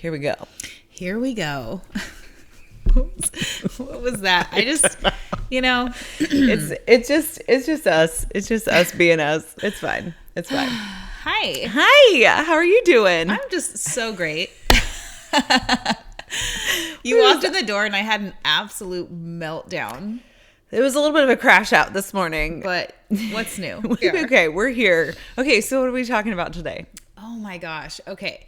Here we go. Here we go. What was that? I just, It's just us. It's just us being us. It's fine. It's fine. Hi. Hi. How are you doing? I'm just so great. You walked in the door and I had an absolute meltdown. It was a little bit of a crash out this morning. But what's new? Okay, we're here. Okay, so what are we talking about today? Oh my gosh. Okay.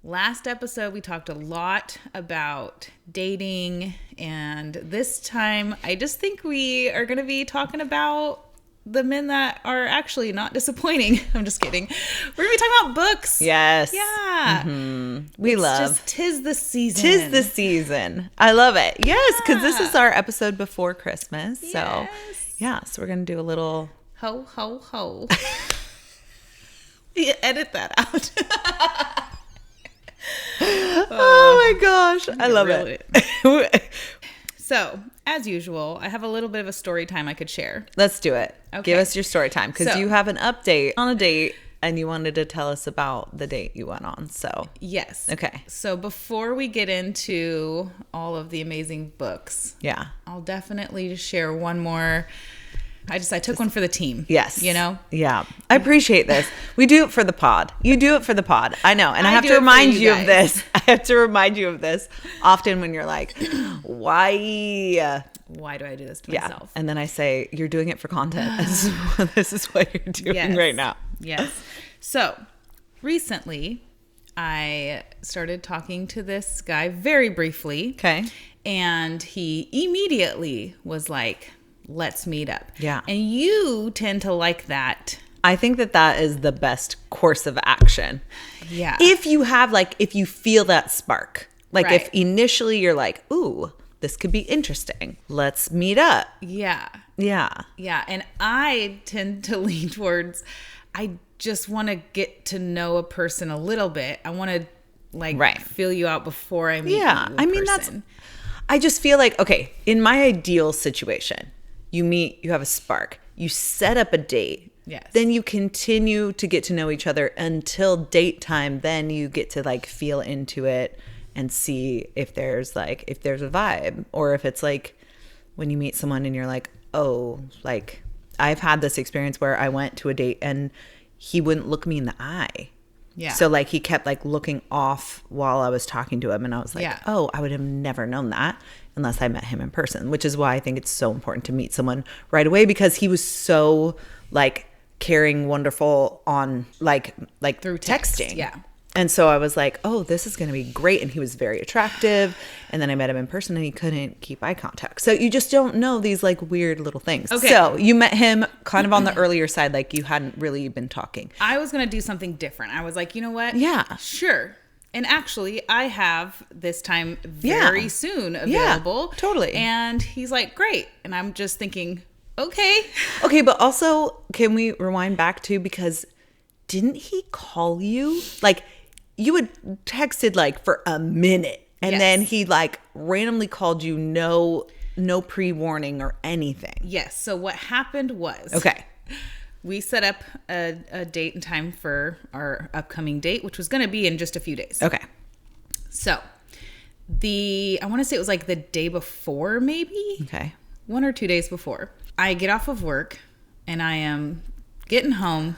Last episode, we talked a lot about dating. And this time, I just think we are going to be talking about the men that are actually not disappointing. I'm just kidding. We're going to be talking about books. Yes. Yeah. Mm-hmm. We love. 'Tis the season. 'Tis the season. I love it. Yes, because this is our episode before Christmas. So, so we're going to do a little. Ho, ho, ho. You edit that out. Oh my gosh. I love it. So, as usual, I have a little bit of a story time I could share. Let's do it. Okay. Give us your story time because you have an update on a date and you wanted to tell us about the date you went on. So, yes. Okay. So, before we get into all of the amazing books, I'll definitely share one more. I took one for the team. Yes. Yeah. I appreciate this. We do it for the pod. You do it for the pod. I know. And I have to remind you of this. I have to remind you of this often when you're like, why? Why do I do this to myself? And then I say, you're doing it for content. This is what you're doing right now. Yes. So recently I started talking to this guy very briefly. Okay. And he immediately was like, let's meet up. Yeah. And you tend to like that. I think that is the best course of action. Yeah. If you feel that spark. Like if initially you're like, ooh, this could be interesting. Let's meet up. Yeah. Yeah. Yeah. And I tend to lean towards, I just want to get to know a person a little bit. I want to feel you out before I meet you in person. I just feel like, okay, in my ideal situation, you meet, you have a spark, you set up a date. Yes. Then you continue to get to know each other until date time. Then you get to feel into it and see if there's a vibe, or if it's like when you meet someone and you're like, oh, I've had this experience where I went to a date and he wouldn't look me in the eye. Yeah. So he kept looking off while I was talking to him, and I was like, oh, I would have never known that unless I met him in person, which is why I think it's so important to meet someone right away, because he was so caring, wonderful on through texting. Yeah. And so I was like, oh, this is going to be great. And he was very attractive. And then I met him in person and he couldn't keep eye contact. So you just don't know these weird little things. Okay. So you met him kind of on the earlier side, you hadn't really been talking. I was going to do something different. I was like, you know what? Yeah. Sure. And actually, I have this time very soon available. Yeah, totally. And he's like, great. And I'm just thinking, okay. Okay, but also, can we rewind back too? Because didn't he call you? You had texted for a minute, and then he randomly called you, no pre-warning or anything. Yes. So what happened was, okay, we set up a date and time for our upcoming date, which was going to be in just a few days. Okay. So I want to say it was the day before, maybe. Okay. 1 or 2 days before. I get off of work and I am getting home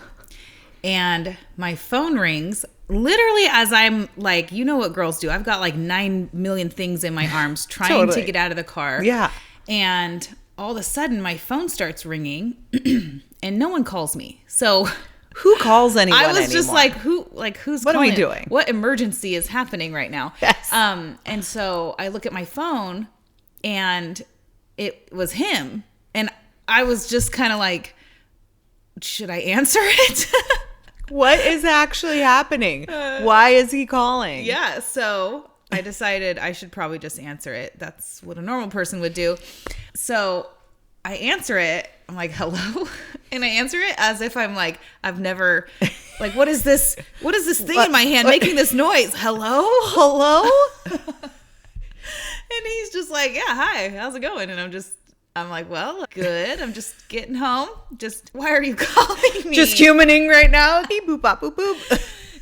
and my phone rings literally as I'm you know what girls do. I've got 9 million things in my arms trying to get out of the car. Yeah. And all of a sudden my phone starts ringing and no one calls me. So who calls anyone I was anymore? just who's what calling? Are we doing? What emergency is happening right now? Yes. And so I look at my phone and it was him. And I was just kind of should I answer it? What is actually happening? Why is he calling? Yeah. So I decided I should probably just answer it. That's what a normal person would do. So I answer it. I'm like, hello? And I answer it as if I'm I've never, what is this? What is this thing in my hand making this noise? Hello? Hello? And he's just yeah, hi, how's it going? And I'm like, well, good. I'm just getting home. Why are you calling me? Just humaning right now. Beep, boop, bop, boop, boop.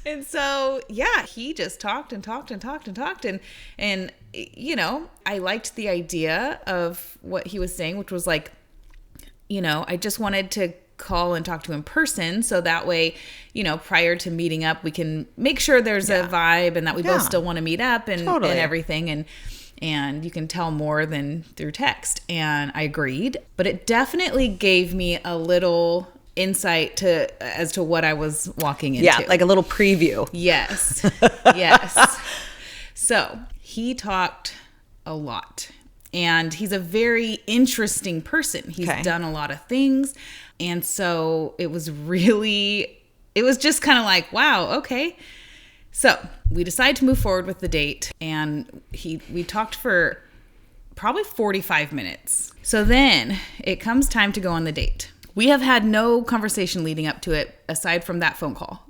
And so, yeah, he just talked and talked and talked and talked. And, you know, I liked the idea of what he was saying, which was like, you know, I just wanted to call and talk to him in person. So that way, you know, prior to meeting up, we can make sure there's a vibe and that we both still want to meet up and everything. And you can tell more than through text. And I agreed. But it definitely gave me a little insight as to what I was walking into. Yeah, like a little preview. Yes. Yes. So he talked a lot. And he's a very interesting person. He's done a lot of things. And so it was just kind of like, wow, okay. So we decided to move forward with the date. And we talked for probably 45 minutes. So then it comes time to go on the date. We have had no conversation leading up to it aside from that phone call.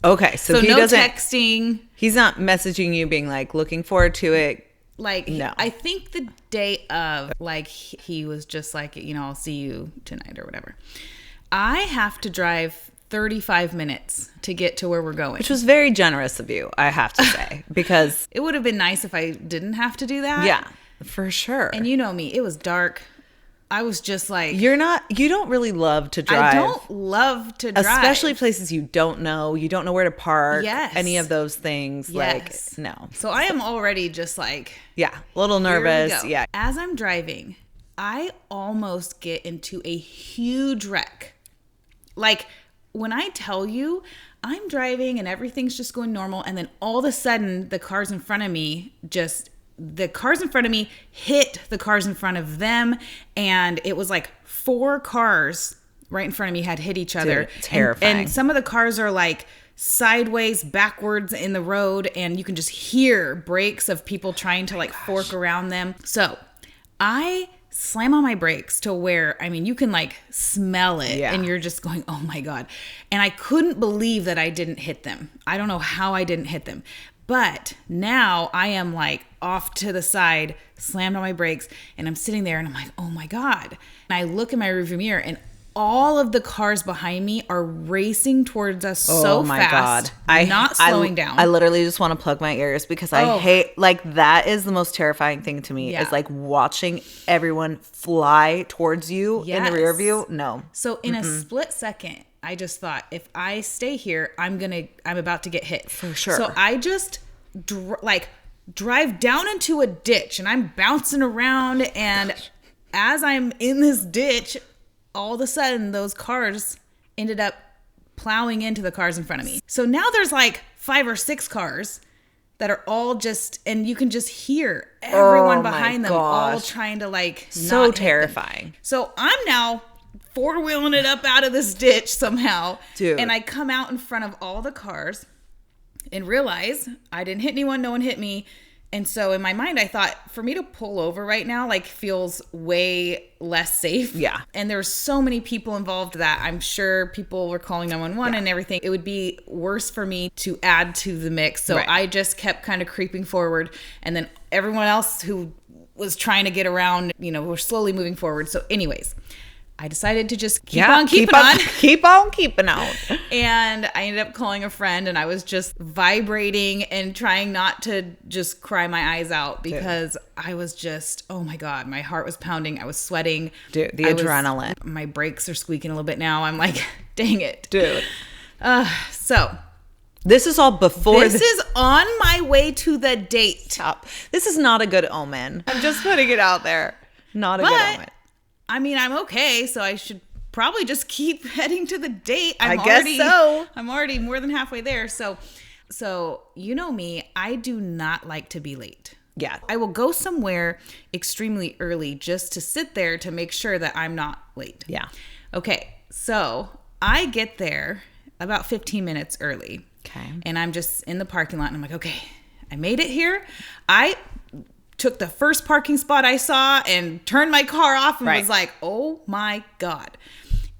Okay. So he no doesn't, texting. He's not messaging you being like, looking forward to it. Like, no. I think the day of, like, he was just like, you know, I'll see you tonight or whatever. I have to drive 35 minutes to get to where we're going. Which was very generous of you, I have to say, because it would have been nice if I didn't have to do that. Yeah, for sure. And you know me, it was dark. I was just like... You don't really love to drive. I don't love to drive. Especially places you don't know. You don't know where to park. Yes. Any of those things. Yes. Like, no. So I am already just like... Yeah, a little nervous. Yeah. As I'm driving, I almost get into a huge wreck. Like, when I tell you, I'm driving and everything's just going normal, and then all of a sudden, the cars in front of me hit the cars in front of them, and it was like 4 cars right in front of me had hit each other. Dude, terrifying. And some of the cars are like sideways, backwards in the road, and you can just hear brakes of people trying to like fork around them. So I slam on my brakes to where, I mean, you can like smell it and you're just going, oh my God. And I couldn't believe that I didn't hit them. I don't know how I didn't hit them. But now I am like off to the side, slammed on my brakes, and I'm sitting there and I'm like, oh my God. And I look in my rearview mirror and all of the cars behind me are racing towards us so fast. God. Not slowing down. I literally just want to plug my ears because I hate, like, that is the most terrifying thing to me is like watching everyone fly towards you in the rear view. No. So in a split second, I just thought, if I stay here, I'm about to get hit. For sure. So I just drive down into a ditch and I'm bouncing around. And as I'm in this ditch, all of a sudden those cars ended up plowing into the cars in front of me. So now there's like 5 or 6 cars that are all just, and you can just hear everyone behind them all trying to like, so terrifying. So I'm now 4-wheeling it up out of this ditch somehow. Dude. And I come out in front of all the cars and realize I didn't hit anyone. No one hit me. And so in my mind, I thought, for me to pull over right now, like, feels way less safe. Yeah. And there's so many people involved that I'm sure people were calling 911 and everything. It would be worse for me to add to the mix. So I just kept kind of creeping forward. And then everyone else who was trying to get around, you know, were slowly moving forward. So anyways, I decided to just keep on keeping on. Keep on keeping on. And I ended up calling a friend, and I was just vibrating and trying not to just cry my eyes out because I was just, oh my God, my heart was pounding. I was sweating. Dude, the adrenaline. My brakes are squeaking a little bit now. I'm like, dang it. Dude. So this is all before. This is on my way to the date. Stop. This is not a good omen. I'm just putting it out there. Not a good omen. I mean, I'm okay, so I should probably just keep heading to the date. I guess so. I'm already more than halfway there. So you know me, I do not like to be late. Yeah. I will go somewhere extremely early just to sit there to make sure that I'm not late. Yeah. Okay, so I get there about 15 minutes early. Okay. And I'm just in the parking lot, and I'm like, okay, I made it here. I took the first parking spot I saw and turned my car off and was like, oh my God.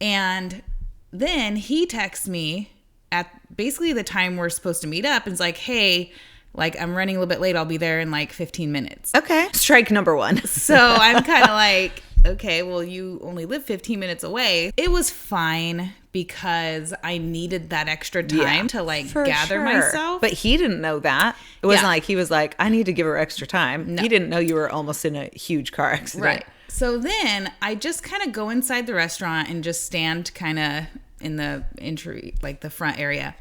And then he texts me at basically the time we're supposed to meet up and is like, hey, like, I'm running a little bit late. I'll be there in like 15 minutes. Okay. Strike number 1. So I'm kind of like, okay, well, you only live 15 minutes away. It was fine because I needed that extra time to like gather myself. But he didn't know that. It wasn't like he was like, I need to give her extra time. No. He didn't know you were almost in a huge car accident. Right. So then I just kind of go inside the restaurant and just stand kind of in the entry, like the front area.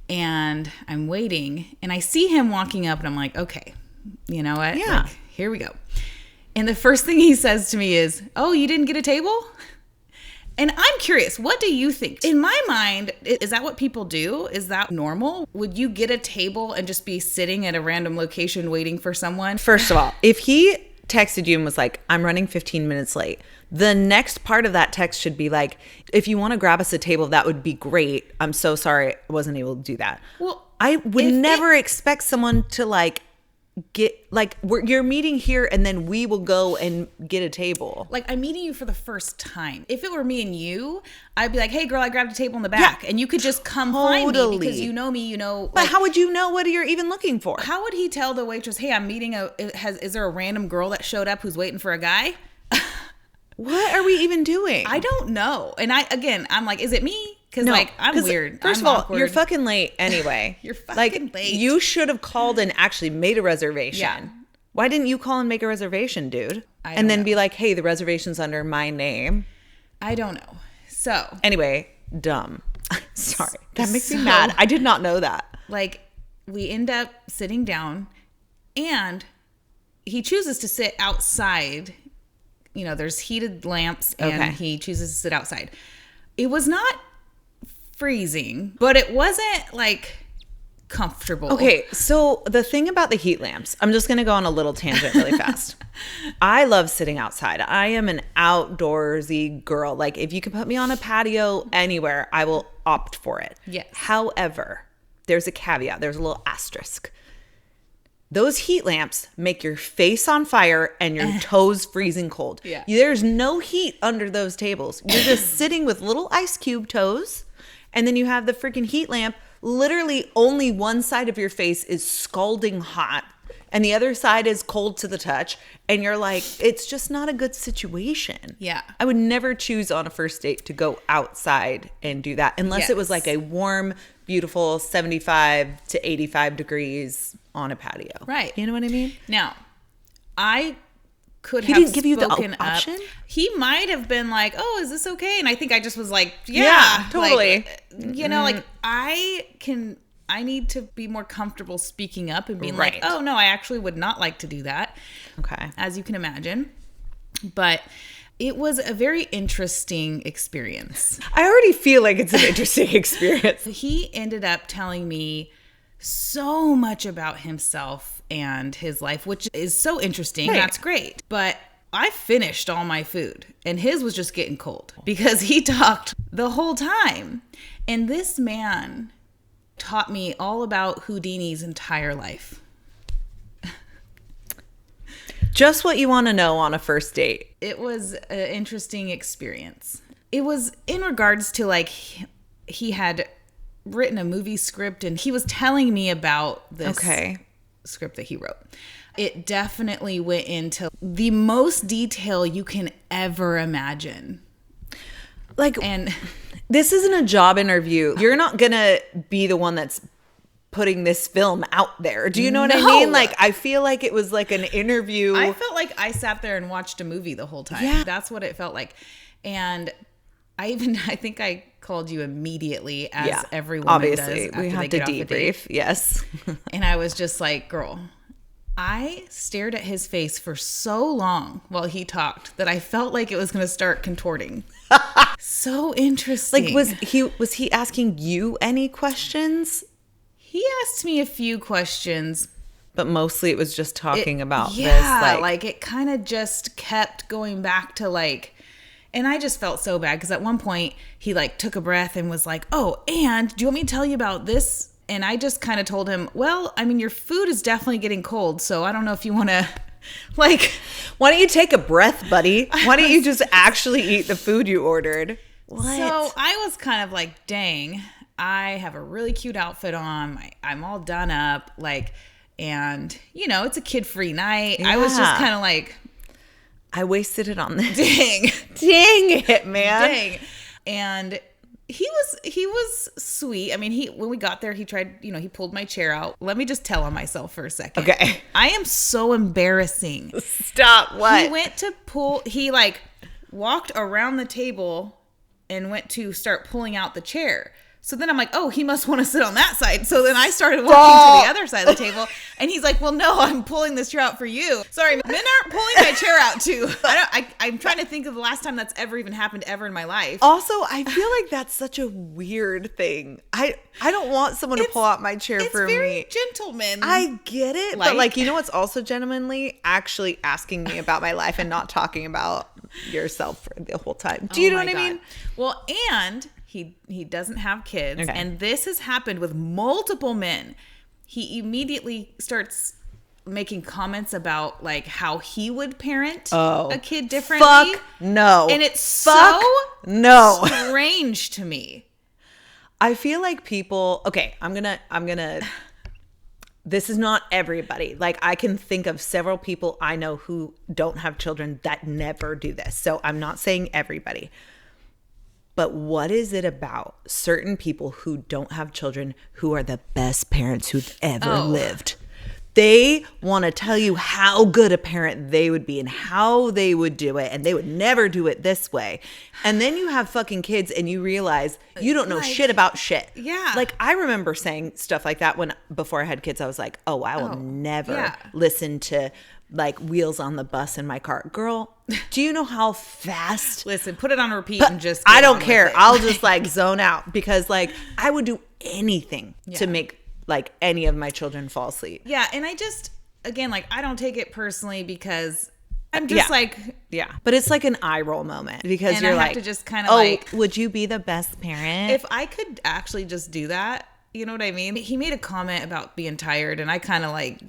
And I'm waiting and I see him walking up and I'm like, okay, you know what? Yeah. Like, here we go. And the first thing he says to me is, oh, you didn't get a table? And I'm curious, what do you think? In my mind, is that what people do? Is that normal? Would you get a table and just be sitting at a random location waiting for someone? First of all, if he texted you and was like, I'm running 15 minutes late, the next part of that text should be like, if you want to grab us a table, that would be great. I'm so sorry I wasn't able to do that. Well, I would never expect someone to like get like you're meeting here and then we will go and get a table. Like I'm meeting you for the first time. If it were me and you, I'd be like, hey girl, I grabbed a table in the back, and you could just come find me because you know me, you know. But how would you know what you're even looking for? How would he tell the waitress, hey, I'm meeting is there a random girl that showed up who's waiting for a guy? What are we even doing? I don't know. And I'm like, is it me? Because like I'm weird. First of all, you're fucking late anyway. You're fucking late. You should have called and actually made a reservation. Yeah. Why didn't you call and make a reservation, dude? And then be like, hey, the reservation's under my name. I don't know. So anyway, dumb. Sorry. That makes me mad. I did not know that. Like we end up sitting down and he chooses to sit outside. You know, there's heated lamps and he chooses to sit outside. It was not freezing, but it wasn't like comfortable. Okay, so the thing about the heat lamps, I'm just going to go on a little tangent really fast. I love sitting outside. I am an outdoorsy girl. Like if you can put me on a patio anywhere, I will opt for it. Yes. However, there's a caveat. There's a little asterisk. Those heat lamps make your face on fire and your toes freezing cold. Yeah. There's no heat under those tables. You're just sitting with little ice cube toes, and then you have the freaking heat lamp. Literally only one side of your face is scalding hot and the other side is cold to the touch. And you're like, it's just not a good situation. Yeah. I would never choose on a first date to go outside and do that unless it was like a warm, beautiful 75 to 85 degrees on a patio. Right. You know what I mean? Now, I could he have didn't give you the option? He might have been like, oh, is this okay? And I think I just was like, yeah totally. Like, you know, like I need to be more comfortable speaking up and being like, oh no, I actually would not like to do that. Okay. As you can imagine. But it was a very interesting experience. I already feel like it's an interesting experience. He ended up telling me so much about himself and his life, which is so interesting. Right. That's great. But I finished all my food and his was just getting cold because he talked the whole time. And this man taught me all about Houdini's entire life. Just what you want to know on a first date. It was an interesting experience. It was in regards to like he had written a movie script and he was telling me about this script that he wrote. It definitely went into the most detail you can ever imagine. And this isn't a job interview. You're not going to be the one that's putting this film out there. Do you know what I mean? Like, I feel like it was like an interview. I felt like I sat there and watched a movie the whole time. Yeah. That's what it felt like. And I think I called you immediately as every woman obviously does. We have to debrief. Yes. And I was just like, girl, I stared at his face for so long while he talked that I felt like it was going to start contorting. So interesting. Like, was he asking you any questions? He asked me a few questions. But mostly it was just talking about this. Yeah, like it kind of just kept going back to like, and I just felt so bad because at one point he like took a breath and was like, oh, and do you want me to tell you about this? And I just kind of told him, well, I mean, your food is definitely getting cold, so I don't know if you want to, like... Why don't you take a breath, buddy? Why don't you just actually eat the food you ordered? What? So I was kind of like, dang, I have a really cute outfit on. I'm all done up, like, and, you know, it's a kid-free night. Yeah. I was just kind of like... I wasted it on this. Dang. Dang it, man. Dang. And he was sweet. I mean, when we got there, he tried, he pulled my chair out. Let me just tell on myself for a second. Okay. I am so embarrassing. Stop. What? He like walked around the table and went to start pulling out the chair. So then I'm like, oh, he must want to sit on that side. So then I started walking to the other side of the table. And he's like, well, no, I'm pulling this chair out for you. Sorry, men aren't pulling my chair out too. I'm trying to think of the last time that's ever even happened ever in my life. Also, I feel like that's such a weird thing. I don't want someone to pull out my chair for me. It's very gentleman. I get it. But like, you know what's also gentlemanly? Actually asking me about my life and not talking about yourself for the whole time. Do you know what I mean? Well, and... He doesn't have kids. Okay. And this has happened with multiple men. He immediately starts making comments about like how he would parent a kid differently. Fuck no. And it's so strange to me. I feel like people, okay, I'm gonna this is not everybody. Like, I can think of several people I know who don't have children that never do this. So I'm not saying everybody. But what is it about certain people who don't have children who are the best parents who've ever lived? They want to tell you how good a parent they would be and how they would do it, and they would never do it this way. And then you have fucking kids and you realize you don't know shit about shit. Yeah. Like, I remember saying stuff like that before I had kids. I was like, oh, I will never listen to like Wheels on the Bus in my car. Girl, do you know how fast? Listen, put it on repeat and just I don't care. I'll just like zone out because like I would do anything to make like any of my children fall asleep. Yeah, and I just, again, like I don't take it personally because I'm just but it's like an eye roll moment because and you're I have like, to just kind of like, would you be the best parent? If I could actually just do that, you know what I mean? He made a comment about being tired, and I kind of like,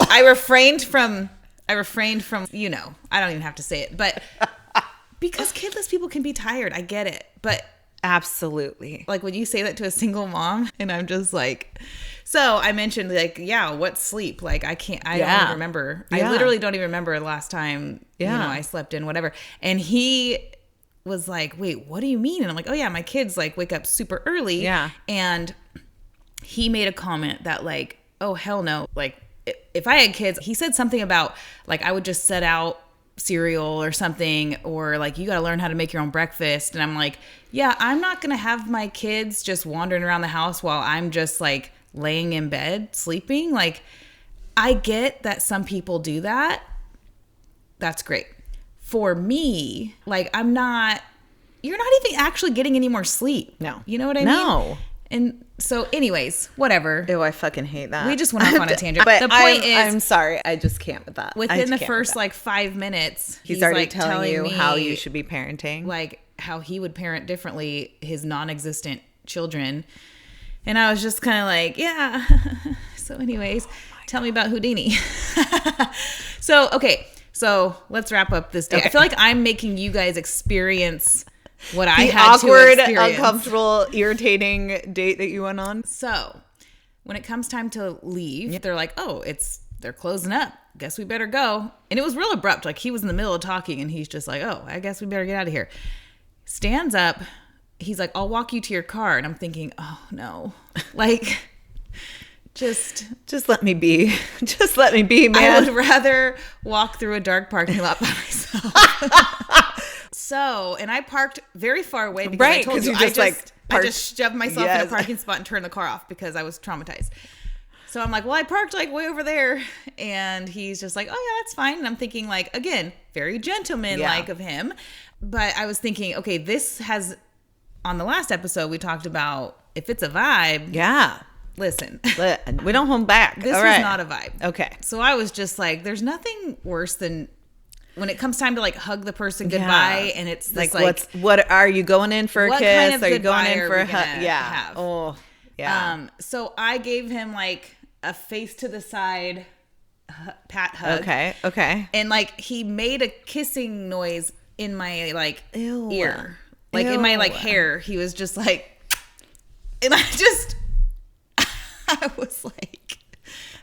I refrained from, I don't even have to say it, but because kidless people can be tired, I get it, but absolutely. Like when you say that to a single mom, and I'm just like, so I mentioned like, what's sleep? Like I don't even remember. I literally don't even remember the last time, I slept in, whatever. And he was like, wait, what do you mean? And I'm like, oh yeah, my kids like wake up super early. Yeah. And he made a comment that like, oh hell no. Like if I had kids, he said something about like, I would just set out cereal or something, or like you got to learn how to make your own breakfast. And I'm like, yeah, I'm not gonna have my kids just wandering around the house while I'm just like laying in bed sleeping. Like I get that some people do that, that's great. For me, like you're not even actually getting any more sleep. No, you know what I mean? And so anyways, whatever. Ew, I fucking hate that. We just went off on a tangent. But the point is, I'm sorry. I just can't with that. Within the first like 5 minutes, he's already like telling you me, how you should be parenting. Like how he would parent differently his non-existent children. And I was just kind of like, yeah. So anyways, tell me about Houdini. So let's wrap up this day. Okay. I feel like I'm making you guys experience what I had awkward, to experience. Uncomfortable, irritating date that you went on. So when it comes time to leave, they're like, oh, they're closing up. Guess we better go. And it was real abrupt. Like he was in the middle of talking and he's just like, oh, I guess we better get out of here. Stands up. He's like, I'll walk you to your car. And I'm thinking, oh no, like just let me be. Just let me be, man. I would rather walk through a dark parking lot by myself. So, and I parked very far away because I told you I just shoved myself in a parking spot and turned the car off because I was traumatized. So I'm like, well, I parked like way over there. And he's just like, oh yeah, that's fine. And I'm thinking like, again, very gentleman-like of him. But I was thinking, okay, this has, on the last episode, we talked about if it's a vibe. Yeah. Listen. We don't hold back. This is not a vibe. Okay. So I was just like, there's nothing worse than when it comes time to like hug the person goodbye and it's this what are you going in for a kiss? Kind of are you going in for a hug? Yeah. Oh, yeah. So I gave him like a face to the side pat hug. Okay. And like he made a kissing noise in my like Ew. ear. Like in my like hair. He was just like, and I was like,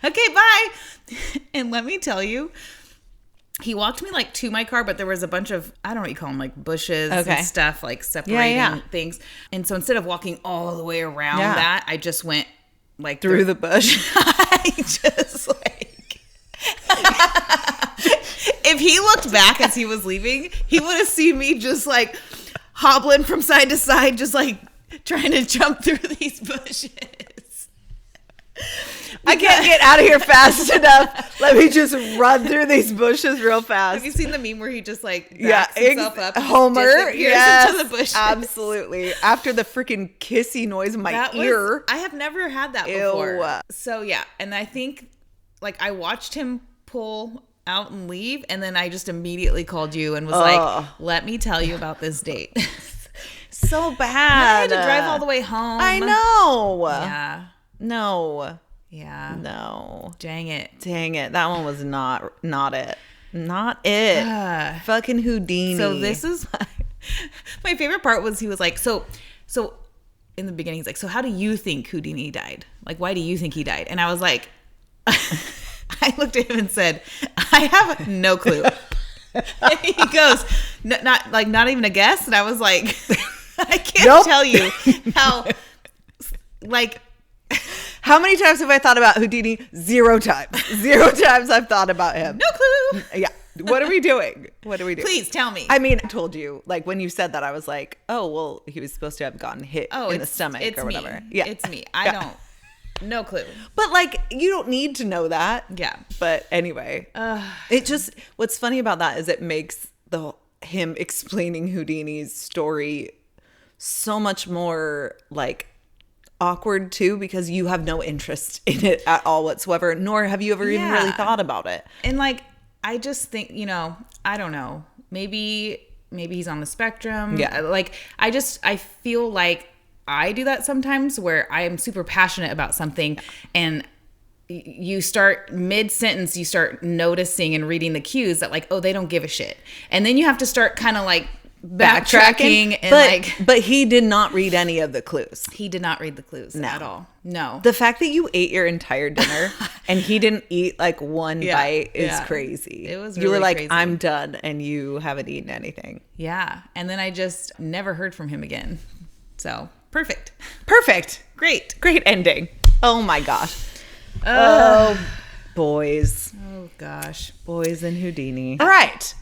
okay, bye. And let me tell you, he walked me like to my car, but there was a bunch of, I don't know what you call them, like bushes and stuff, like separating things. And so instead of walking all the way around that, I just went like through the bush. I just like, if he looked back as he was leaving, he would have seen me just like hobbling from side to side, just like trying to jump through these bushes. I can't get out of here fast enough. Let me just run through these bushes real fast. Have you seen the meme where he just like backs himself up? Homer, yes, into the bushes? Absolutely. After the freaking kissy noise in my ear. I have never had that before. So yeah, and I think like I watched him pull out and leave, and then I just immediately called you and was like, let me tell you about this date. So bad. I had to drive all the way home. I know. Yeah. No. Yeah. No. Dang it. That one was not it. Not it. Fucking Houdini. So this is my favorite part was he was like, so in the beginning, he's like, so how do you think Houdini died? Like, why do you think he died? And I was like, I looked at him and said, I have no clue. And he goes, not even a guess. And I was like, I can't tell you how, like, how many times have I thought about Houdini? 0 times. 0 times I've thought about him. No clue. Yeah. What are we doing? Please tell me. I mean, I told you, like, when you said that, I was like, oh, well, he was supposed to have gotten hit in the stomach or whatever. Yeah. It's me. I don't. No clue. But, like, you don't need to know that. Yeah. But anyway, it just, what's funny about that is it makes him explaining Houdini's story so much more, like, awkward too, because you have no interest in it at all whatsoever, nor have you ever even really thought about it. And like, I just think, I don't know, maybe he's on the spectrum. Yeah. Like, I feel like I do that sometimes where I am super passionate about something, and you start mid-sentence, you start noticing and reading the cues that like, oh, they don't give a shit. And then you have to start kind of like backtracking and but he did not read any of the clues. He did not read the clues at all. No. The fact that you ate your entire dinner and he didn't eat like one bite is crazy. It was you were like crazy. I'm done, and you haven't eaten anything. Yeah. And then I just never heard from him again. So perfect Great ending. Oh my gosh. Oh, boys. Oh gosh. Boys and Houdini. All right.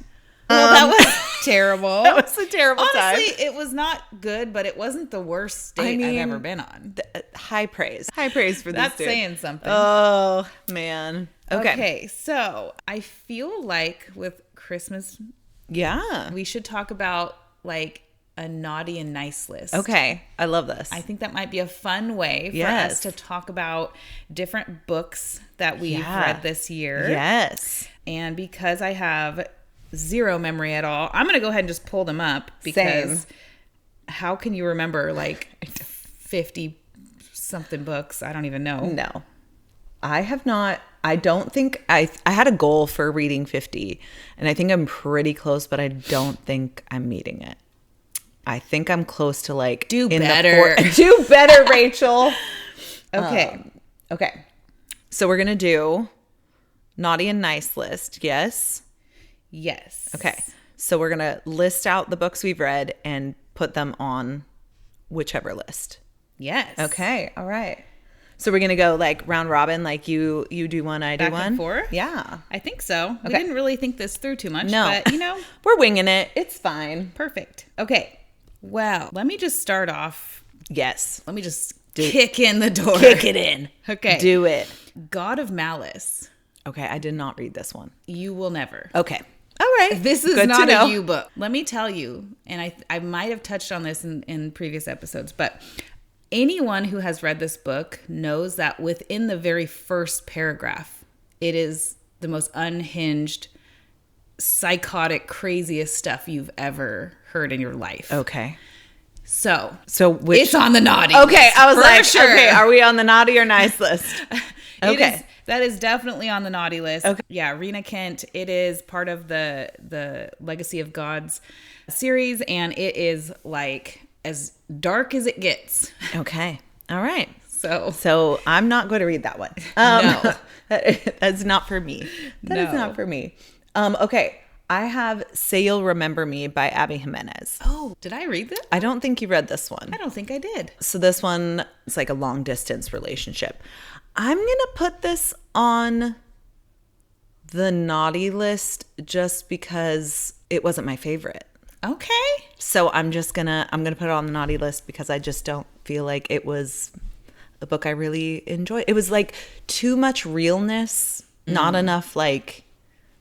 Well, that was terrible. That was a terrible time. Honestly, it was not good, but it wasn't the worst date I've ever been on. High praise. High praise for this That's dude. saying something. Oh, man. Okay. So I feel like with Christmas, we should talk about like a naughty and nice list. Okay. I love this. I think that might be a fun way for us to talk about different books that we've read this year. Yes. And because I have zero memory at all, I'm going to go ahead and just pull them up, because how can you remember like 50 something books? I don't even know. No. I have not. I don't think I had a goal for reading 50, and I think I'm pretty close, but I don't think I'm meeting it. I think I'm close to like do better. Do better, Rachel. Okay. Okay. So we're going to do naughty and nice list. Yes. Yes. Okay. So we're going to list out the books we've read and put them on whichever list. Yes. Okay. All right. So we're going to go like round robin, like you do one, I do Back one. and forth? Yeah. I think so. Okay. We didn't really think this through too much, no. but we're winging it. It's fine. Perfect. Okay. Well, let me just start off. Yes. Let me just kick in the door. Kick it in. Okay. Do it. God of Malice. Okay. I did not read this one. You will never. Okay. All right. This is not a you book. Let me tell you, and I might have touched on this in previous episodes, but anyone who has read this book knows that within the very first paragraph, it is the most unhinged, psychotic, craziest stuff you've ever heard in your life. Okay. So which, it's on the naughty. Okay. list, I was like, sure. Okay, are we on the naughty or nice list? Okay. That is definitely on the naughty list. Okay. Yeah, Rena Kent. It is part of the Legacy of Gods series, and it is like as dark as it gets. Okay. All right. So I'm not going to read that one. No. That's not for me. That is not for me. Okay. I have Say You'll Remember Me by Abby Jimenez. Oh, did I read this? I don't think you read this one. I don't think I did. So this one is like a long distance relationship. I'm going to put this on the naughty list just because it wasn't my favorite. Okay. So I'm going to put it on the naughty list because I just don't feel like it was a book I really enjoyed. It was like too much realness, not enough like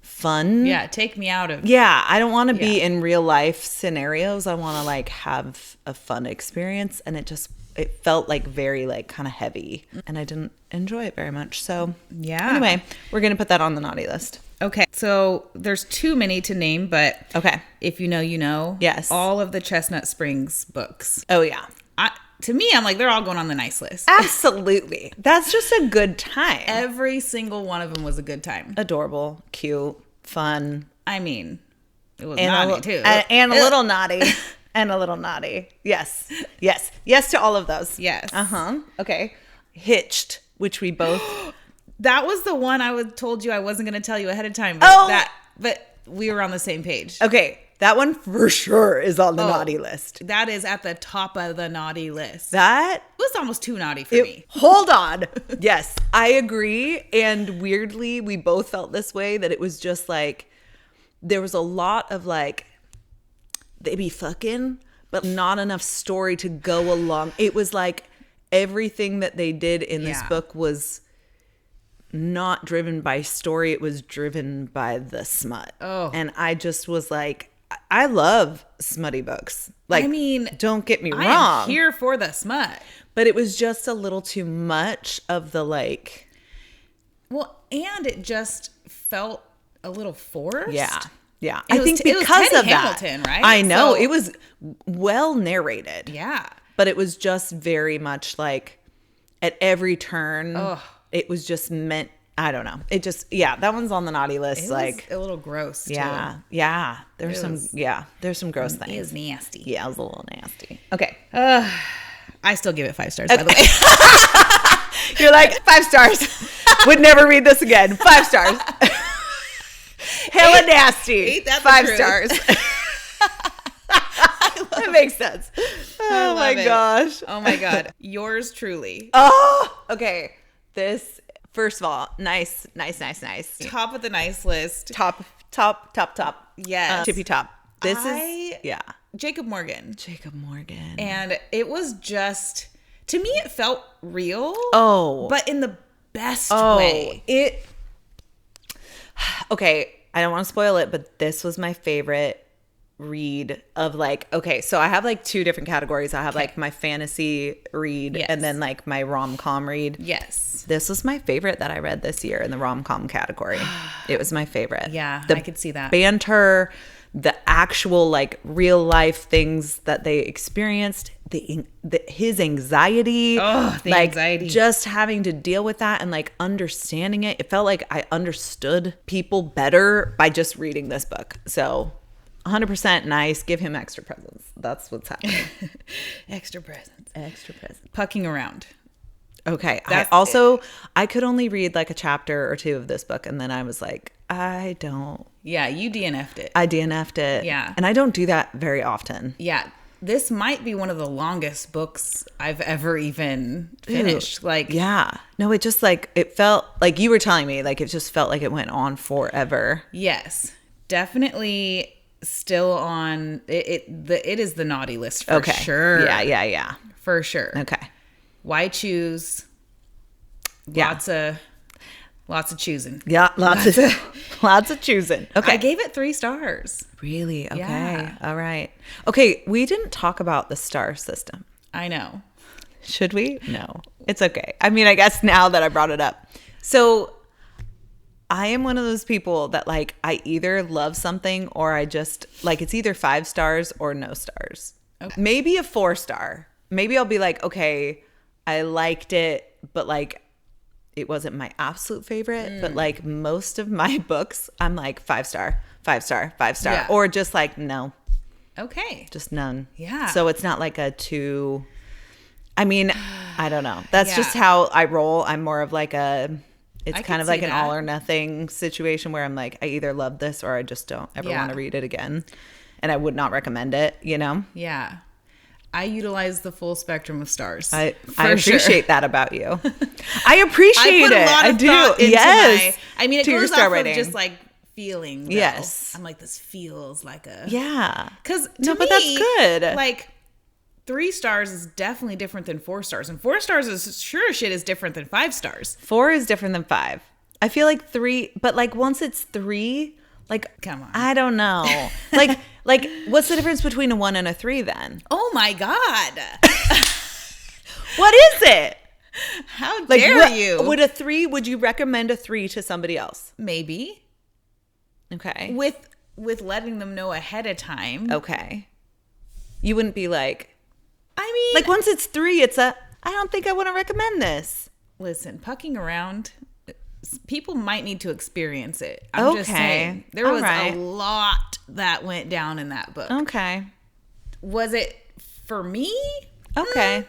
fun. Yeah, take me out of. Yeah, I don't want to be in real life scenarios. I want to like have a fun experience, and it felt like very like kind of heavy, and I didn't enjoy it very much. So yeah. Anyway, we're gonna put that on the naughty list. Okay, so there's too many to name, but okay, if you know, you know. Yes, all of the Chestnut Springs books. Oh yeah. To me, I'm like, they're all going on the nice list. Absolutely. That's just a good time. Every single one of them was a good time. Adorable, cute, fun. I mean, it was naughty too. And a little naughty. And a little naughty. Yes. Yes. Yes to all of those. Yes. Uh-huh. Okay. Hitched, which we both... That was the one told you I wasn't going to tell you ahead of time. But we were on the same page. Okay. That one for sure is on the naughty list. That is at the top of the naughty list. That was almost too naughty for me. Hold on. Yes, I agree. And weirdly, we both felt this way, that it was just like, there was a lot of like, they be fucking, but not enough story to go along. It was like everything that they did in this book was not driven by story. It was driven by the smut. Oh. And I just was like, I love smutty books. Like, I mean, don't get me wrong. I'm here for the smut. But it was just a little too much of the like. Well, and it just felt a little forced. Yeah. Yeah. I think because of Hamilton, that. Right? I know. So, it was well narrated. Yeah. But it was just very much like at every turn, it was just meant. I don't know. It just, that one's on the naughty list. It like was a little gross. Yeah. Too. Yeah. There's some gross things. It was nasty. Yeah, it was a little nasty. Okay. I still give it 5 stars, by the way. You're like, 5 stars. Would never read this again. 5 stars. Hella nasty. 5 stars. That makes sense. Oh my gosh. Oh my God. Yours truly. Oh, okay. This, first of all, nice. Top of the nice list. Top. Yes. Tippy top. This is Jacob Morgan. And it was just, to me, it felt real. Oh. But in the best way. Okay, I don't want to spoil it, but this was my favorite read of like, okay, so I have like 2 different categories. I have like my fantasy read and then like my rom-com read. Yes. This was my favorite that I read this year in the rom-com category. It was my favorite. Yeah, I could see that. Banter, the actual like real life things that they experienced, his anxiety, anxiety, just having to deal with that and like understanding it. It felt like I understood people better by just reading this book. So 100% nice. Give him extra presents. That's what's happening. Extra presents. Pucking around. Okay. I could only read like a chapter or 2 of this book, and then I was like, I don't. Yeah, you DNF'd it. I DNF'd it. Yeah. And I don't do that very often. Yeah. This might be one of the longest books I've ever even finished. Ew. Like, yeah. No, it just like, it felt like you were telling me, like, it just felt like it went on forever. Yes. Definitely still on it is the naughty list for sure. Yeah. For sure. Okay. Why choose? Lots of choosing. Yeah, lots of choosing. Okay. I gave it 3 stars. Really? Okay. Yeah. All right. Okay, we didn't talk about the star system. I know. Should we? No. It's okay. I mean, I guess now that I brought it up. So I am one of those people that like I either love something or I just like it's either 5 stars or no stars. Okay. Maybe a 4 star. Maybe I'll be like, okay, I liked it, but like it wasn't my absolute favorite. But like most of my books, I'm like 5 star, Yeah. or just like no. Okay. Just none. Yeah. So it's not like a 2. I mean, I don't know. That's just how I roll. I'm more of like a It's I kind can of like see an that. all or nothing situation where I'm like, I either love this or I just don't ever Yeah. want to read it again. And I would not recommend it, you know? Yeah. I utilize the full spectrum of stars. I For appreciate sure. that about you. I appreciate I put it. a lot of I do. thought into Yes. my. I mean, it To your goes star off rating. of just like feeling. Though. Yes. I'm like, this feels like a. Yeah. Because No, but that's good. Like 3 stars is definitely different than 4 stars, and 4 stars is sure as shit is different than 5 stars. 4 is different than 5. I feel like 3, but like once it's 3, like Come on. I don't know. like what's the difference between a 1 and a 3 then? Oh my god! What is it? How Like dare you? Would you recommend a 3 to somebody else? Maybe Okay. with letting them know ahead of time. Okay. You wouldn't be like I mean, like once it's 3, it's I don't think I want to recommend this. listen, pucking around, people might need to experience it. I'm just Okay. saying. There All was right. a lot that went down in that book. Okay. Was it for me? Okay.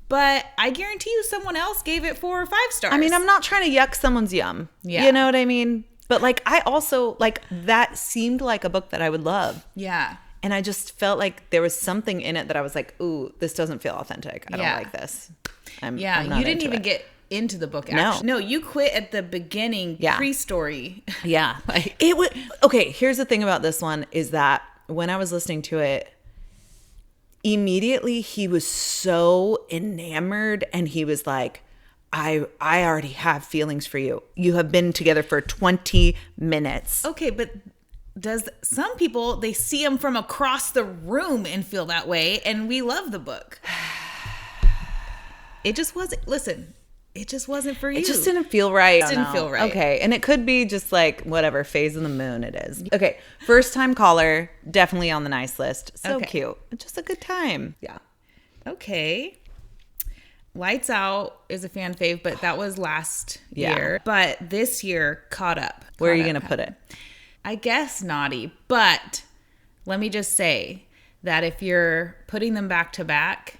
But I guarantee you someone else gave it 4 or 5 stars. I mean, I'm not trying to yuck someone's yum. Yeah. You know what I mean? But like I also like that seemed like a book that I would love. Yeah. And I just felt like there was something in it that I was like, ooh, this doesn't feel authentic. I Yeah. don't like this. I'm Yeah, not you didn't into even it. get into the book. No. Actually. No, you quit at the beginning Yeah. pre-story. Yeah. Like- It would okay, here's the thing about this one is that when I was listening to it, immediately he was so enamored and he was like, I already have feelings for you. You have been together for 20 minutes. Okay, but does some people, they see him from across the room and feel that way, and we love the book. It just wasn't, listen, it just wasn't for you. It just didn't feel right. It didn't feel right. Okay. And it could be just like whatever phase of the moon it is. Okay. First time caller, definitely on the nice list. So Okay. cute. Just a good time. Yeah. Okay. Lights Out is a fan fave, but that was last Yeah. year. But this year, Caught Up. Where are you Caught going Up. to put it? I guess naughty, but let me just say that if you're putting them back to back,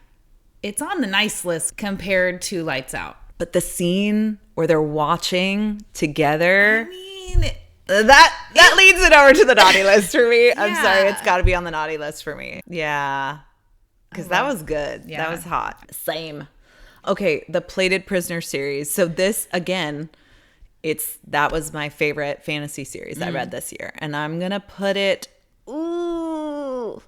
it's on the nice list compared to Lights Out. But the scene where they're watching together, I mean, that leads it over to the naughty list for me. I'm Yeah. sorry. It's got to be on the naughty list for me. Yeah. Because that was good. Yeah. That was hot. Same. Okay. The Plated Prisoner series. So this, again, that was my favorite fantasy series I read this year. And I'm going to put it, ooh.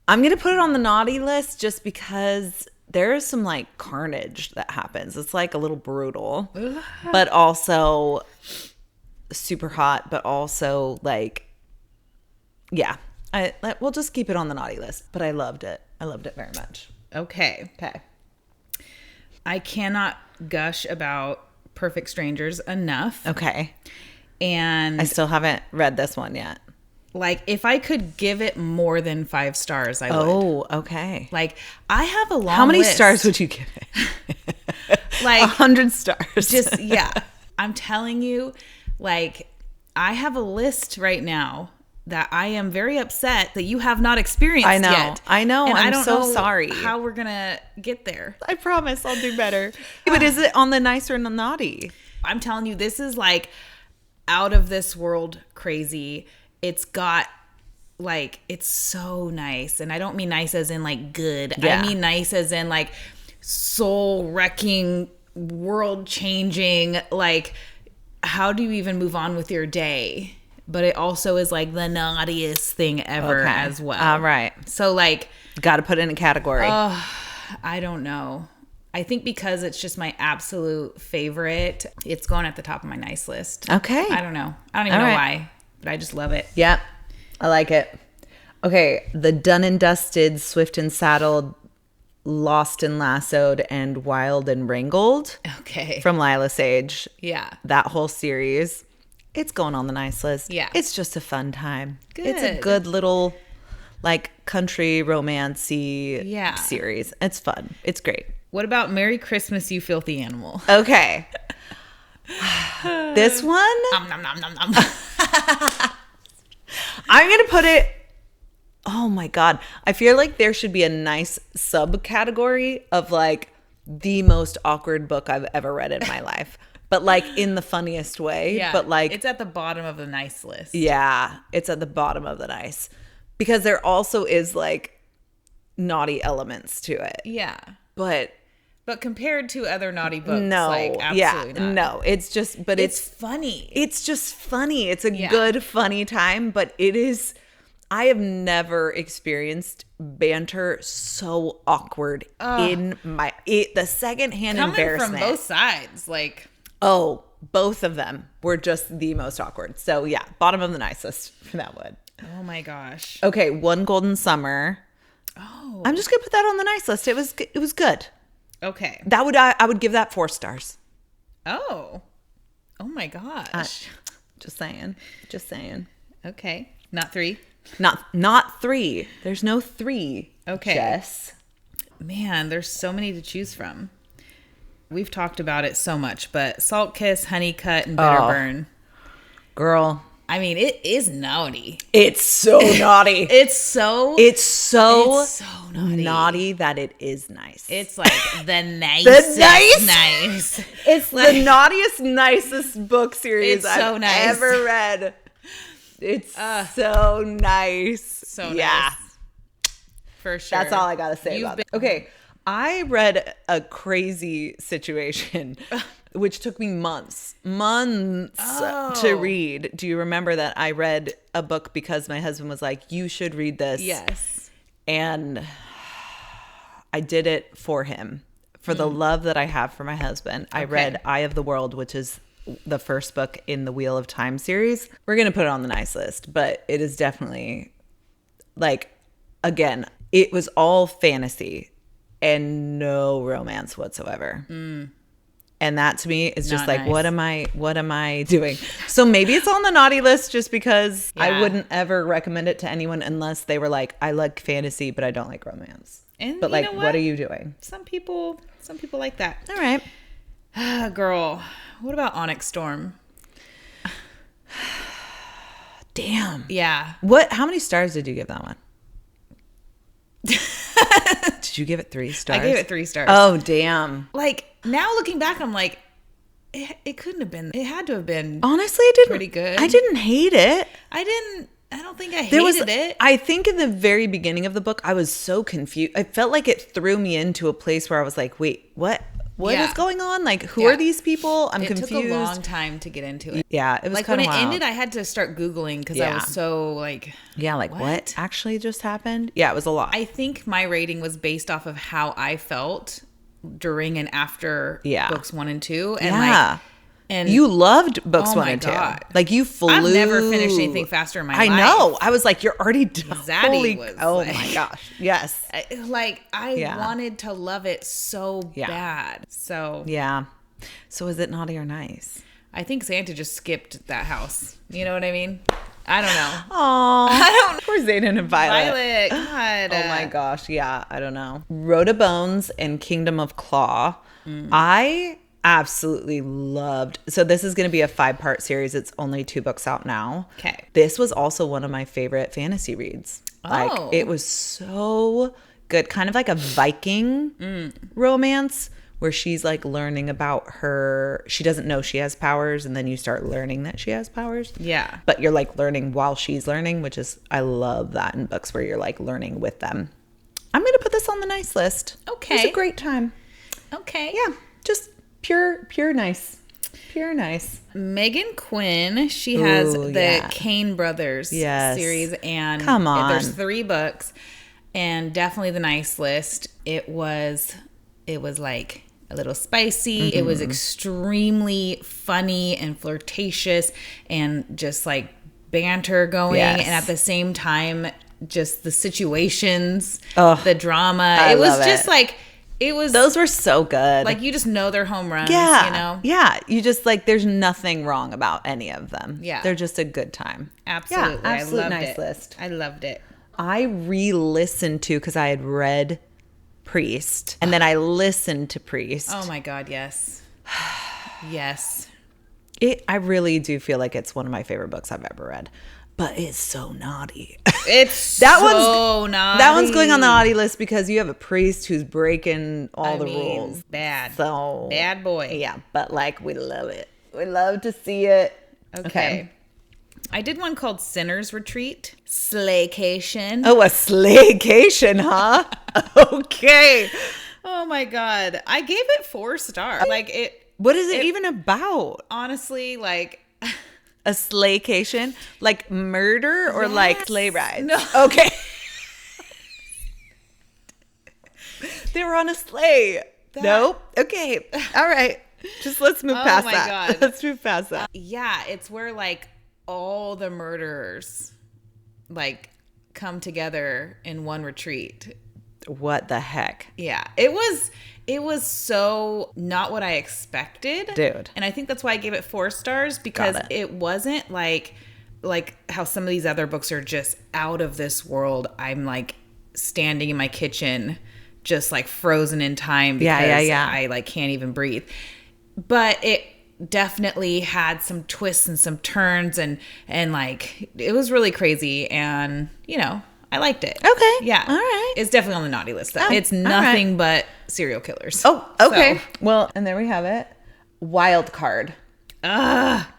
I'm going to put it on the naughty list just because there is some like carnage that happens. It's like a little brutal, but also super hot, but also like, yeah, we'll just keep it on the naughty list, but I loved it. I loved it very much. okay. Okay. I cannot gush about Perfect Strangers enough. Okay. And I still haven't read this one yet. like, if I could give it more than 5 stars, I would. Oh, okay. Like, I have a long How many list. stars would you give it? Like, 100 stars. just, yeah. I'm telling you, like, I have a list right now that I am very upset that you have not experienced I know. yet. I know. And I'm I don't so know sorry. how we're going to get there. I promise I'll do better. But is it on the nice or the naughty? I'm telling you, this is like out of this world crazy. It's got like, it's so nice. And I don't mean nice as in like good. Yeah. I mean nice as in like soul wrecking, world changing. Like, how do you even move on with your day? But it also is like the naughtiest thing ever Okay. as well. All right. So like, Got to put it in a category. I don't know. I think because it's just my absolute favorite, it's going at the top of my nice list. Okay. I don't know. I don't even All know right. why, but I just love it. Yep. I like it. Okay. The Done and Dusted, Swift and Saddled, Lost and Lassoed, and Wild and Wrangled Okay. from Lila Sage. Yeah. That whole series. It's going on the nice list. Yeah. It's just a fun time. It's a Good. good little like country romance-y Yeah. series. It's fun. It's great. What about Merry Christmas, You Filthy Animal? Okay. This one, Nom, nom, nom, nom, nom. I'm going to put it. Oh my God. I feel like there should be a nice subcategory of like the most awkward book I've ever read in my life. But like in the funniest way. Yeah. But like it's at the bottom of the nice list. Yeah, it's at the bottom of the nice. Because there also is like naughty elements to it. Yeah. But compared to other naughty books, no, like absolutely not. No, it's just, but it's funny. It's just funny. It's a good, funny time, but it is, I have never experienced banter so awkward in the secondhand embarrassment. Coming from both sides, like. Oh, both of them were just the most awkward. So yeah, bottom of the nicest for that one. Oh my gosh. Okay, One Golden Summer. Oh. I'm just gonna put that on the nice list. It was good. Okay. I would give that 4 stars. Oh. Oh my gosh. Just saying. Okay. Not 3. Not 3. There's no 3. Okay. Jess. Man, there's so many to choose from. We've talked about it so much, but Salt Kiss, Honeycut, and Bitter Burn. Girl. I mean, it is naughty. It's so naughty. It's so naughty that it is nice. It's like the nicest nice. It's like, the naughtiest, nicest book series I've ever read. It's so nice. So nice. For sure. That's all I got to say about it. Okay. I read a crazy situation, which took me months to read. Do you remember that I read a book because my husband was like, you should read this? Yes. And I did it for him. For the love that I have for my husband. I read Eye of the World, which is the first book in the Wheel of Time series. We're going to put it on the nice list, but it is definitely like, again, it was all fantasy and no romance whatsoever. And that to me is just like, what am I doing? So maybe it's on the naughty list just because I wouldn't ever recommend it to anyone unless they were like, I like fantasy, but I don't like romance. But like, what are you doing? Some people like that. All right. Girl, what about Onyx Storm? Damn. Yeah. How many stars did you give that one? Did you give it 3 stars? I gave it 3 stars. Oh, damn. Like, now looking back, I'm like, it couldn't have been. It had to have been. Honestly, it didn't. Pretty good. I didn't hate it. I don't think I hated it. I think in the very beginning of the book, I was so confused. I felt like it threw me into a place where I was like, wait, what? What is going on? Like, who are these people? I'm confused. It took a long time to get into it. Yeah, it was like kind of when it ended, I had to start Googling because I was so like, what actually just happened? Yeah, it was a lot. I think my rating was based off of how I felt during and after books 1 and 2, and and you loved books 1 and 2. Like you flew. I've never finished anything faster in my life. I know. I was like, you're already done. Zaddy was. Oh like, my gosh. Yes. I wanted to love it so bad. So yeah. So is it naughty or nice? I think Santa just skipped that house. You know what I mean? I don't know. Oh, I don't. Poor Zayden and Violet. God. Oh my gosh. Yeah. I don't know. Rhoda Bones and Kingdom of Claw. I absolutely loved. So this is going to be a 5-part series. It's only 2 books out now. Okay. This was also one of my favorite fantasy reads. Like it was so good. Kind of like a Viking romance where she's like learning about she doesn't know she has powers, and then you start learning that she has powers. Yeah. But you're like learning while she's learning, which is, I love that in books where you're like learning with them. I'm going to put this on the nice list. Okay. It was a great time. Okay. Yeah. Just pure nice. Pure nice. Megan Quinn, she has the Kane Brothers series, and come on, there's 3 books, and definitely the nice list. It was like a little spicy. It was extremely funny and flirtatious, and just like banter going, and at the same time, just the situations, the drama. It was just like. Those were so good. Like, you just know they're home runs, you know? Yeah. You just, like, there's nothing wrong about any of them. Yeah. They're just a good time. Absolutely. Yeah, absolute I loved nice it. list. I loved it. I re-listened to, because I had read Priest, and then I listened to Priest. Oh, my God, yes. Yes. I really do feel like it's one of my favorite books I've ever read. but it's so naughty. It's That naughty. That one's going on the naughty list because you have a priest who's breaking all the rules. Bad. So bad boy. Yeah, but like we love it. We love to see it. Okay. I did one called Sinner's Retreat. Slaycation. Oh, a slaycation, huh? Okay. Oh my God. I gave it 4 stars. Like it. What is it even about? Honestly, like. A slaycation? Like murder or like sleigh rides? No. Okay. They were on a sleigh. Nope. Okay. All right. Just let's move past that. God. Let's move past that. Yeah, it's where like all the murderers like come together in one retreat. What the heck? Yeah. It was so not what I expected. Dude. And I think that's why I gave it 4 stars, because it wasn't like how some of these other books are just out of this world. I'm like standing in my kitchen just like frozen in time because I like can't even breathe. But it definitely had some twists and some turns and like it was really crazy, and you know, I liked it. Okay. Yeah. All right. It's definitely on the naughty list though. Oh, it's nothing but serial killers. Oh, okay. So. Well, and there we have it. Wild Card. That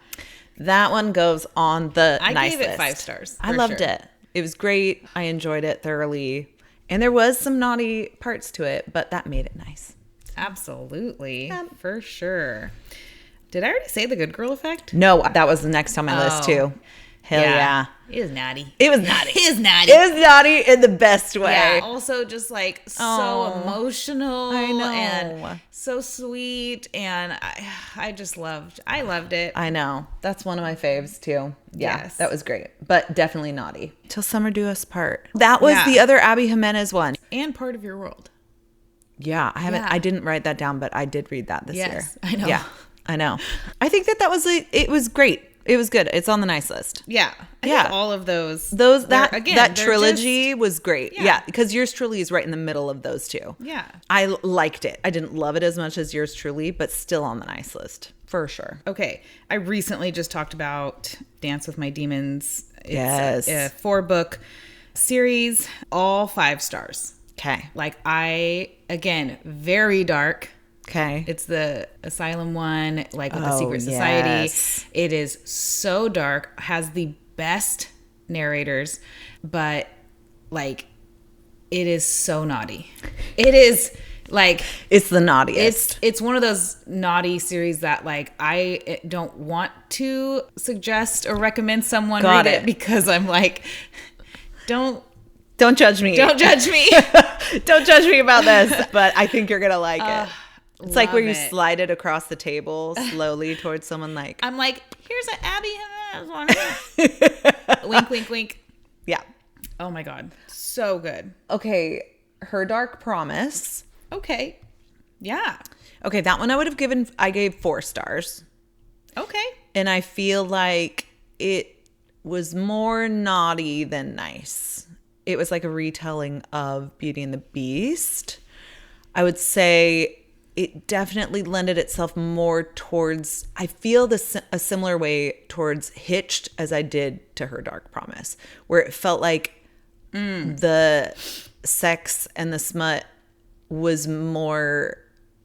one goes on the I nice gave it list. 5 stars. I loved it. It was great. I enjoyed it thoroughly. And there was some naughty parts to it, but that made it nice. Absolutely. For sure. Did I already say The Good Girl Effect? No, that was the next on my list too. Hell yeah. It was naughty. It was naughty. It was naughty. It was naughty in the best way. Yeah, also just like so emotional. I know. And so sweet. And I loved it. I know. That's one of my faves too. Yeah, Yes. that was great. But definitely naughty. Till Summer Do Us Part. That was the other Abby Jimenez one. And Part of Your World. Yeah, I didn't write that down, but I did read that this year. I know. Yeah, I know. I think that was it was great. It was good. It's on the nice list. Yeah. I think all of those that trilogy was great. Yeah, because Yours Truly is right in the middle of those two. Yeah. I liked it. I didn't love it as much as Yours Truly, but still on the nice list for sure. Okay. I recently just talked about Dance with My Demons. It's Yes. a 4-book series, all 5 stars. Okay. Like again, very dark. Okay. It's the asylum one, like with the secret society. Yes. It is so dark, has the best narrators, but like it is so naughty. It is like it's the naughtiest. It's one of those naughty series that like I don't want to suggest or recommend someone read it because I'm like, don't judge me. Don't judge me. Don't judge me about this, but I think you're gonna like it. It's like where you it. slide it across the table slowly towards someone like. I'm like, here's an Abby Jimenez one. Wink, wink, wink. Yeah. Oh my God. So good. Okay. Her Dark Promise. Okay. Yeah. Okay. That one I gave 4 stars. Okay. And I feel like it was more naughty than nice. It was like a retelling of Beauty and the Beast. I would say it definitely lended itself more towards, I feel a similar way towards Hitched as I did to Her Dark Promise, where it felt like the sex and the smut was more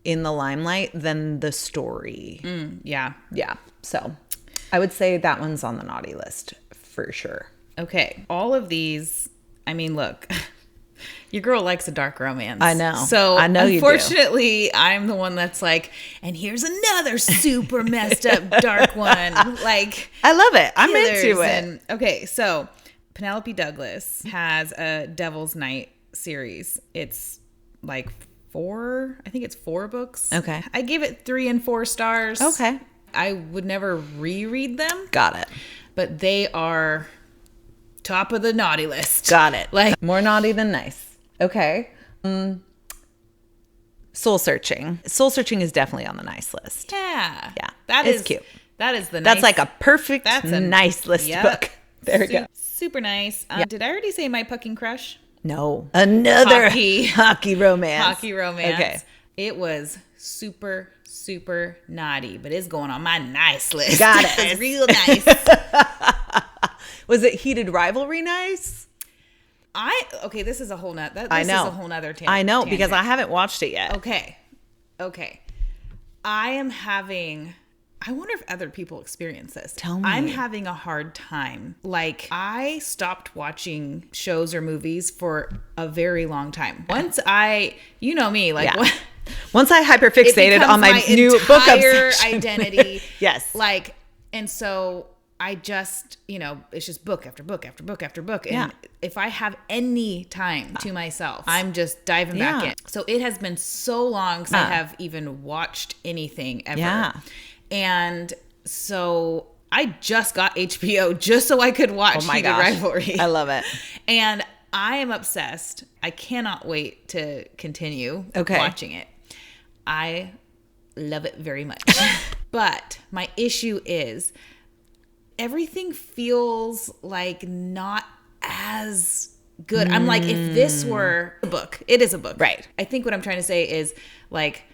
in the limelight than the story. Yeah. Yeah. So I would say that one's on the naughty list for sure. Okay. All of these, I mean, look, your girl likes a dark romance. I know. So I know unfortunately, I'm the one that's like, and here's another super messed up dark one. Like, I love it. I'm killers into it. Okay, so Penelope Douglas has a Devil's Night series. It's like 4, I think it's 4 books. Okay. I gave it 3 and 4 stars. Okay. I would never reread them. Got it. But they are top of the naughty list. Got it. Like more naughty than nice. Okay. Soul Searching. Soul Searching is definitely on the nice list. Yeah. Yeah. That is is cute. That is the nice. That's like a perfect That's a nice list book. There we go. Super nice. Did I already say my pucking crush? No. Another hockey romance. Hockey romance. Okay. It was super, super naughty, but it's going on my nice list. Got it. It's real nice. Was it heated rivalry nice? Okay, this is a whole nother. I know. Is a whole nother tangent. I know because I haven't watched it yet. Okay. I am having. I wonder if other people experience this. Tell me. I'm having a hard time. Like, I stopped watching shows or movies for a very long time. Once you know me, like, once I hyperfixated on my new book obsession. Identity. Yes. Like, and so I just, it's just book after book after book after book. And if I have any time to myself, I'm just diving back in. So it has been so long since I have even watched anything ever. Yeah. And so I just got HBO just so I could watch Heated Rivalry. I love it. And I am obsessed. I cannot wait to continue watching it. I love it very much. But my issue is everything feels like not as good. I'm like, if this were a book, it is a book. Right. I think what I'm trying to say is like,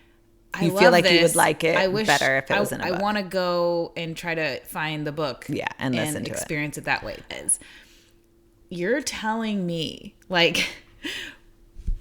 you feel like you would like it better if it was in a book. I want to go and try to find the book. Yeah, and listen to it. Experience it that way. You're telling me, like,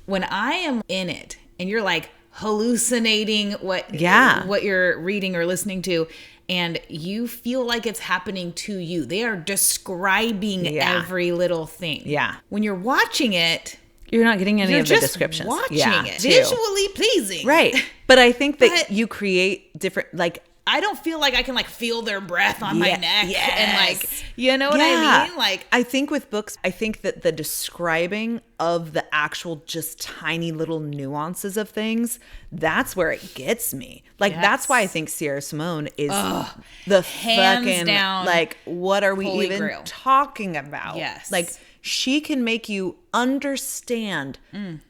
when I am in it and you're like hallucinating what you're reading or listening to, and you feel like it's happening to you. They are describing every little thing. Yeah. When you're watching it, you're not getting any of the descriptions. Watching it. Visually pleasing. Right. But I think that you create different, like, I don't feel like I can like feel their breath on my neck and like, you know what I mean? Like, I think with books, I think that the describing of the actual just tiny little nuances of things, that's where it gets me. Like, that's why I think Sierra Simone is the fucking, down, like, what are we even grail. Talking about? Yes. Like, she can make you understand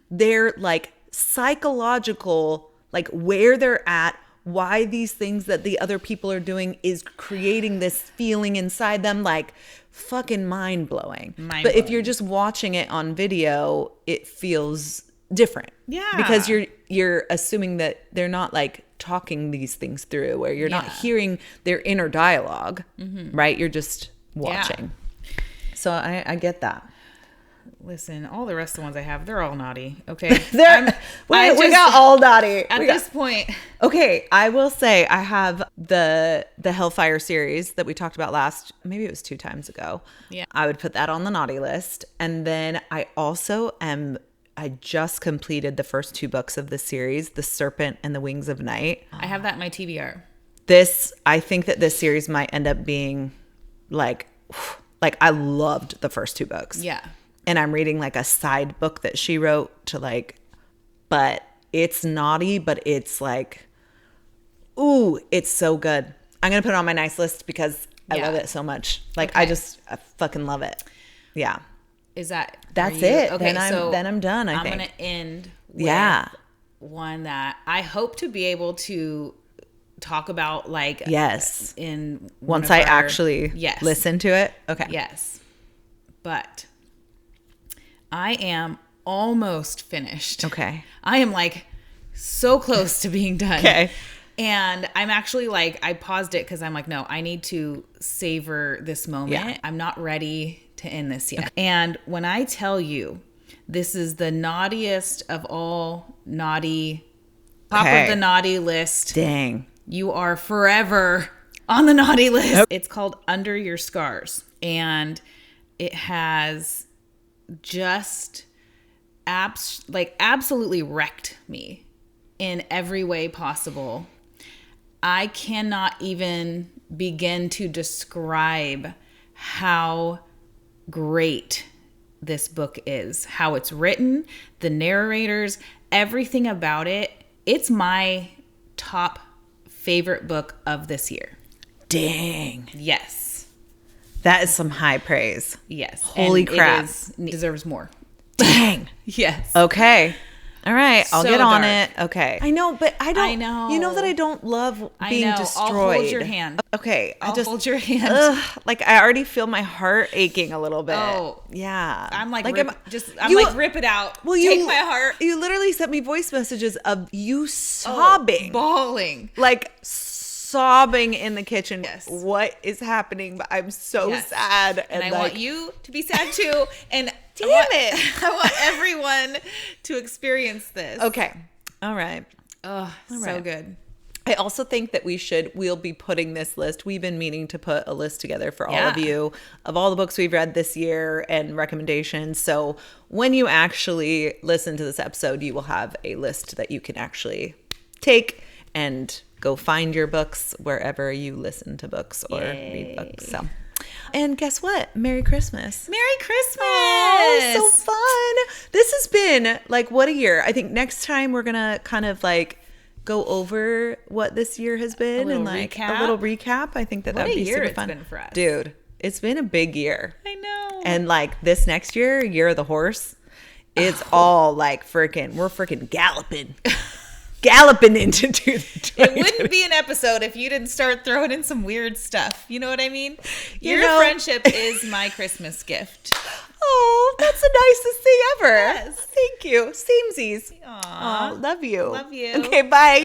their like psychological, like where they're at, why these things that the other people are doing is creating this feeling inside them, like fucking mind-blowing. But if you're just watching it on video, it feels different. Yeah. Because you're assuming that they're not like talking these things through, or you're not hearing their inner dialogue, right? You're just watching. So I get that. Listen, all the rest of the ones I have, they're all naughty. Okay. We got all naughty. At this point. Okay. I will say I have the Hellfire series that we talked about maybe it was 2 times ago. Yeah. I would put that on the naughty list. And then I just completed the first 2 books of the series, The Serpent and the Wings of Night. I have that in my TBR. I think that this series might end up being like I loved the first 2 books. Yeah. And I'm reading like a side book that she wrote but it's naughty, but it's like, ooh, it's so good. I'm going to put it on my nice list because I love it so much. Like, I fucking love it. Yeah. That's it. Okay, then I'm done, I think. I'm going to end with one that I hope to be able to talk about, like, once I actually listen to it. Okay. Yes. But I am almost finished. Okay. I am like so close to being done. Okay. And I'm actually like, I paused it because I'm like, no, I need to savor this moment. Yeah. I'm not ready to end this yet. Okay. And when I tell you, this is the naughtiest of all naughty, top of the naughty list. Dang. You are forever on the naughty list. Nope. It's called Under Your Scars. And it has just absolutely wrecked me in every way possible. I cannot even begin to describe how great this book is, how it's written, the narrators, everything about it. It's my top favorite book of this year. Dang. Yes. That is some high praise. Yes. Holy crap. It deserves more. Dang. Yes. Okay. All right. I'll get on it. Okay. I know, but I don't. I know. You know that I don't love being destroyed. I'll hold your hand. Okay. I'll hold your hand. Like, I already feel my heart aching a little bit. Oh. Yeah. I'm like rip it out. Well, take my heart. You literally sent me voice messages of you sobbing. Bawling. Like, sobbing in the kitchen. Yes. What is happening? But I'm so Yes. sad. And I like, want you to be sad too. And Damn it. I want everyone to experience this. Okay. All right. Oh, so right. good. I also think that we'll be putting this list. We've been meaning to put a list together for all of Yeah. you of all the books we've read this year and recommendations. So when you actually listen to this episode, you will have a list that you can actually take and go find your books wherever you listen to books or read books. So, and guess what? Merry Christmas. Merry Christmas. Oh, so fun. This has been like, what a year. I think next time we're going to kind of like go over what this year has been and like a little recap. I think that What would a be year super it's fun. been for us. Dude, it's been a big year. I know. And like this next year, Year of the Horse, it's all like we're freaking galloping into 2020. It wouldn't be an episode if you didn't start throwing in some weird stuff. You know what I mean? Your friendship is my Christmas gift. Oh, that's the nicest thing ever. Yes. Thank you. Samesies. Aw. Oh, love you. Love you. Okay, bye.